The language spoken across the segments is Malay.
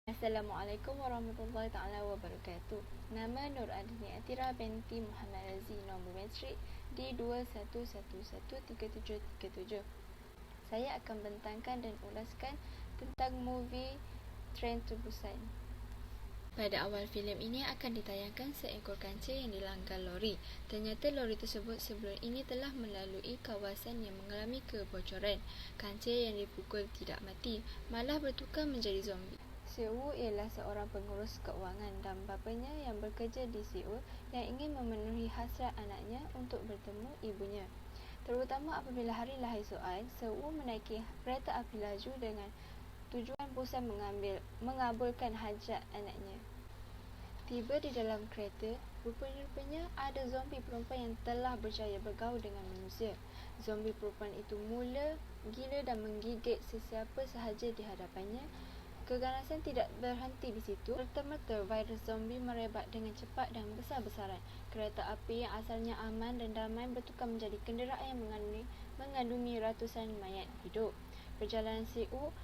Assalamualaikum warahmatullahi taala wabarakatuh. Nama Nur Adni Atira binti Muhammad Razi, nombor metrik D21113737. Saya akan bentangkan dan ulaskan tentang movie Train to Busan. Pada awal filem ini akan ditayangkan seekor kancil yang dilanggar lori. Ternyata lori tersebut sebelum ini telah melalui kawasan yang mengalami kebocoran. Kancil yang dipukul tidak mati, malah bertukar menjadi zombie. Seoul ialah seorang pengurus keuangan dan bapanya yang bekerja di Seoul yang ingin memenuhi hasrat anaknya untuk bertemu ibunya. Terutama apabila hari lahir Soan, Seoul menaiki kereta api laju dengan tujuan Busan mengabulkan hajat anaknya. Tiba di dalam kereta, rupanya ada zombie perempuan yang telah berjaya bergaul dengan manusia. Zombie perempuan itu mula gila dan menggigit sesiapa sahaja di hadapannya. Keganasan tidak berhenti di situ. Serta-merta virus zombie merebak dengan cepat dan besar-besaran. Kereta api yang asalnya aman dan damai bertukar menjadi kenderaan yang mengandungi ratusan mayat hidup. Perjalanan Seoul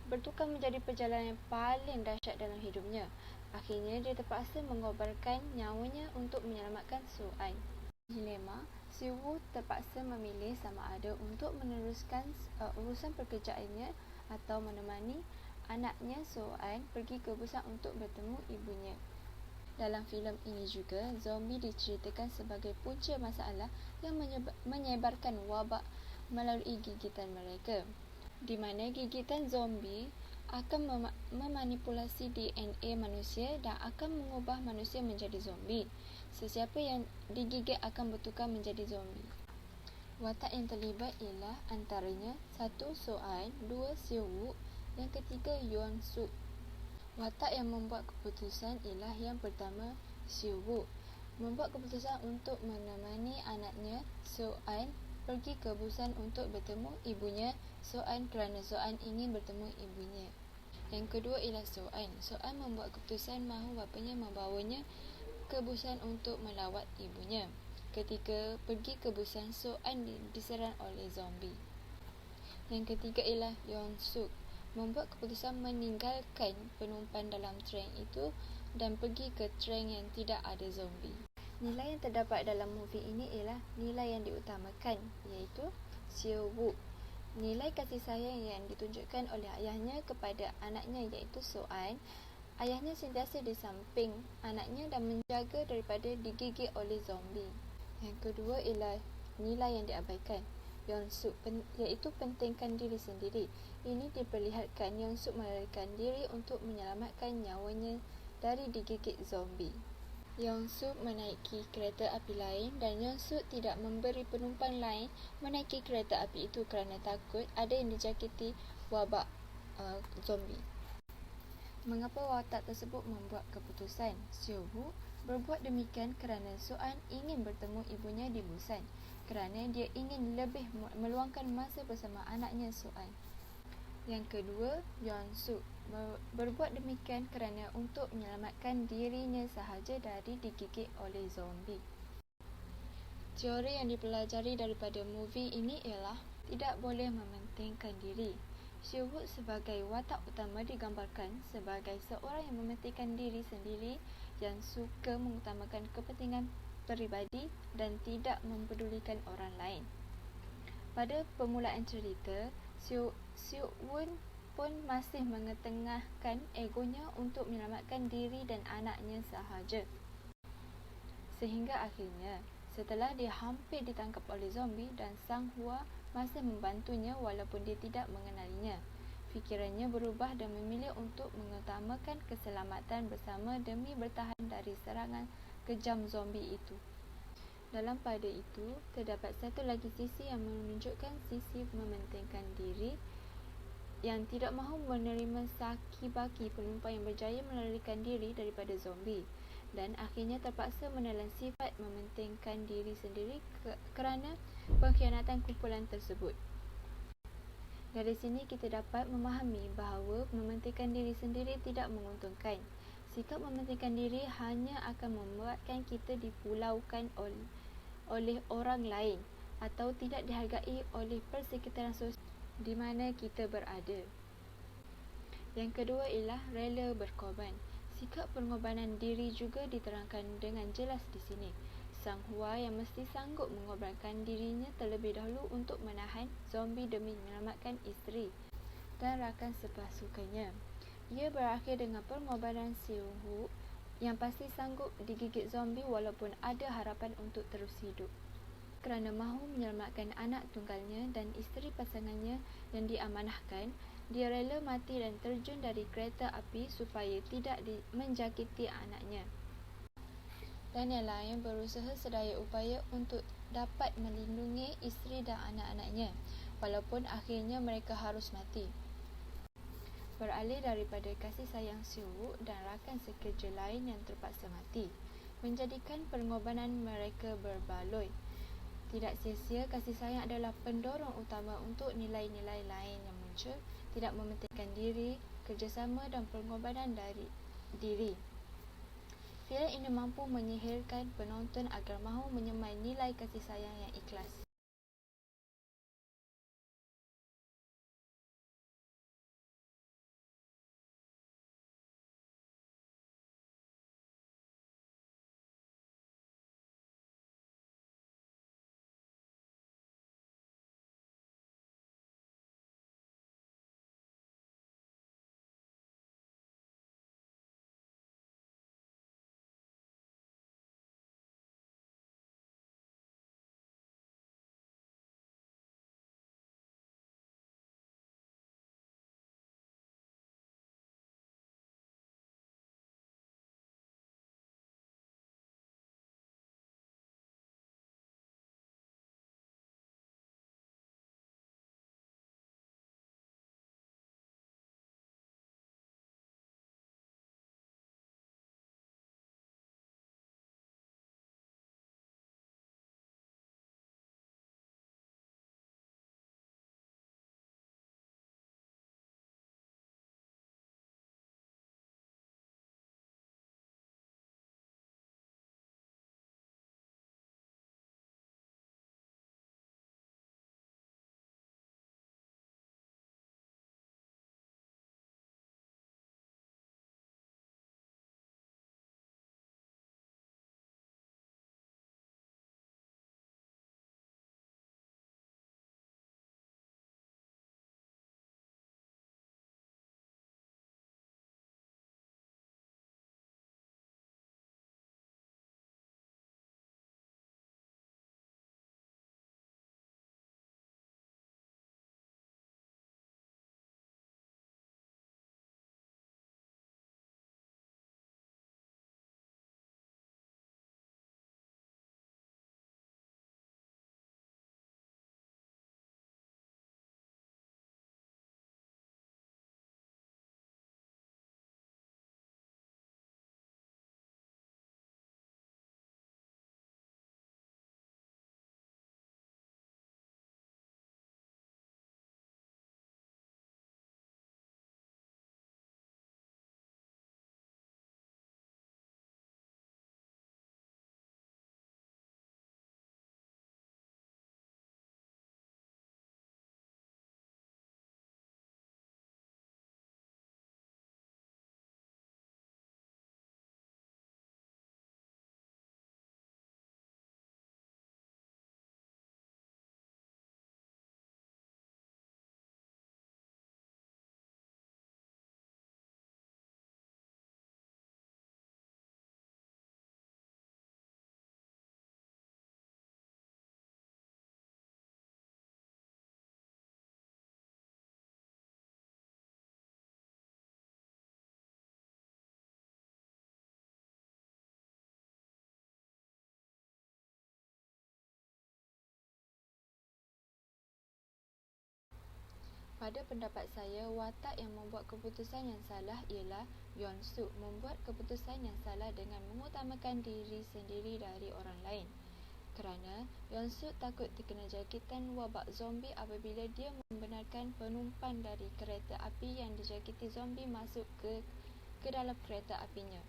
bertukar menjadi perjalanan yang paling dahsyat dalam hidupnya. Akhirnya dia terpaksa mengorbankan nyawanya untuk menyelamatkan Soan. Dilema, Seoul terpaksa memilih sama ada untuk meneruskan urusan pekerjaannya atau menemani anaknya Soan pergi ke Busan untuk bertemu ibunya. Dalam filem ini juga, zombie diceritakan sebagai punca masalah yang menyebarkan wabak melalui gigitan mereka, di mana gigitan zombie akan memanipulasi DNA manusia dan akan mengubah manusia menjadi zombie. Sesiapa yang digigit akan bertukar menjadi zombie. Watak yang terlibat ialah antaranya 1. Soan, 2. Seoul, yang ketiga Yeon Suk. Watak yang membuat keputusan ialah yang pertama Seoul, membuat keputusan untuk menemani anaknya Soan pergi ke Busan untuk bertemu ibunya Soan kerana Soan ingin bertemu ibunya. Yang kedua ialah Soan. Soan membuat keputusan mahu bapanya membawanya ke Busan untuk melawat ibunya. Ketika pergi ke Busan, Soan diserang oleh zombie. Yang ketiga ialah Yeon Suk, membuat keputusan meninggalkan penumpang dalam tren itu dan pergi ke tren yang tidak ada zombie. Nilai yang terdapat dalam movie ini ialah nilai yang diutamakan, iaitu Seoul. Nilai kasih sayang yang ditunjukkan oleh ayahnya kepada anaknya iaitu Soan. Ayahnya sentiasa di samping anaknya dan menjaga daripada digigit oleh zombie. Yang kedua ialah nilai yang diabaikan, Yeon Suk, iaitu pentingkan diri sendiri. Ini diperlihatkan Yeon Suk melarikan diri untuk menyelamatkan nyawanya dari digigit zombie. Yeon Suk menaiki kereta api lain dan Yeon Suk tidak memberi penumpang lain menaiki kereta api itu kerana takut ada yang dijangkiti wabak zombie. Mengapa watak tersebut membuat keputusan? Seoul berbuat demikian kerana Soan ingin bertemu ibunya di Busan, kerana dia ingin lebih meluangkan masa bersama anaknya Soan. Yang kedua, Yeon Suk berbuat demikian kerana untuk menyelamatkan dirinya sahaja dari digigit oleh zombie. Teori yang dipelajari daripada movie ini ialah tidak boleh mementingkan diri. Seoul sebagai watak utama digambarkan sebagai seorang yang mementingkan diri sendiri, yang suka mengutamakan kepentingan peribadi dan tidak mempedulikan orang lain. Pada permulaan cerita, Seoul pun masih mengetengahkan egonya untuk menyelamatkan diri dan anaknya sahaja. Sehingga akhirnya, setelah dia hampir ditangkap oleh zombie dan Sang Hua masih membantunya walaupun dia tidak mengenalinya, fikirannya berubah dan memilih untuk mengutamakan keselamatan bersama demi bertahan dari serangan kejam zombie itu. Dalam pada itu, terdapat satu lagi sisi yang menunjukkan sisi mementingkan diri, yang tidak mahu menerima saki-baki penumpang yang berjaya melarikan diri daripada zombie, dan akhirnya terpaksa menelan sifat mementingkan diri sendiri kerana pengkhianatan kumpulan tersebut. Dari sini kita dapat memahami bahawa mementingkan diri sendiri tidak menguntungkan. Sikap mementingkan diri hanya akan membuatkan kita dipulaukan oleh orang lain atau tidak dihargai oleh persekitaran sosial di mana kita berada. Yang kedua ialah rela berkorban. Sikap pengorbanan diri juga diterangkan dengan jelas di sini. Sang Hua yang mesti sanggup mengorbankan dirinya terlebih dahulu untuk menahan zombie demi menyelamatkan isteri dan rakan sepasukanya. Ia berakhir dengan pengorbanan Si Hu yang pasti sanggup digigit zombie walaupun ada harapan untuk terus hidup. Kerana mahu menyelamatkan anak tunggalnya dan isteri pasangannya yang diamanahkan, dia rela mati dan terjun dari kereta api supaya tidak menjangkiti anaknya. Dan yang lain berusaha sedaya upaya untuk dapat melindungi isteri dan anak-anaknya, walaupun akhirnya mereka harus mati. Beralih daripada kasih sayang Si Wu dan rakan sekerja lain yang terpaksa mati, menjadikan pengorbanan mereka berbaloi. Tidak sia-sia, kasih sayang adalah pendorong utama untuk nilai-nilai lain yang muncul, tidak mementingkan diri, kerjasama dan pengorbanan dari diri. Filem ini mampu menyihirkan penonton agar mahu menyemai nilai kasih sayang yang ikhlas. Pada pendapat saya, watak yang membuat keputusan yang salah ialah Yeon Suk membuat keputusan yang salah dengan mengutamakan diri sendiri dari orang lain. Kerana Yeon Suk takut terkena jangkitan wabak zombie apabila dia membenarkan penumpang dari kereta api yang dijangkiti zombie masuk ke dalam kereta apinya.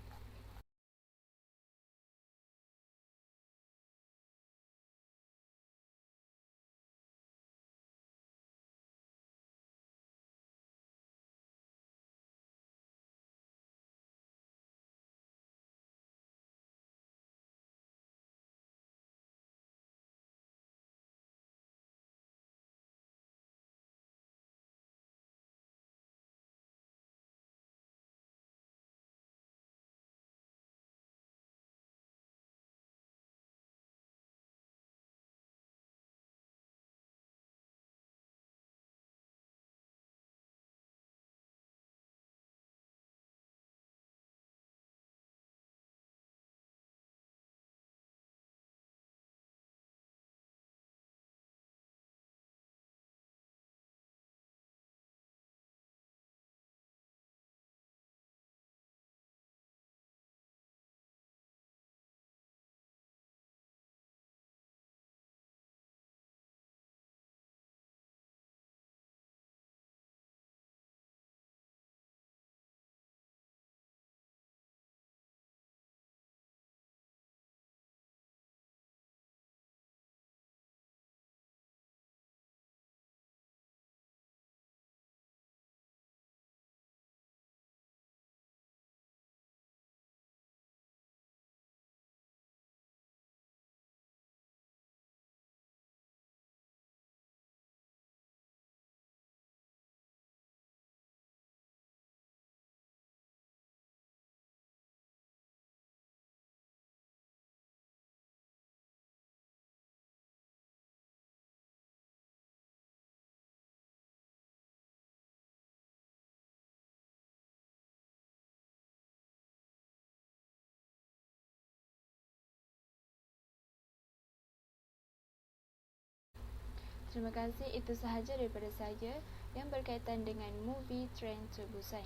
Terima kasih, itu sahaja daripada saya yang berkaitan dengan movie Train to Busan.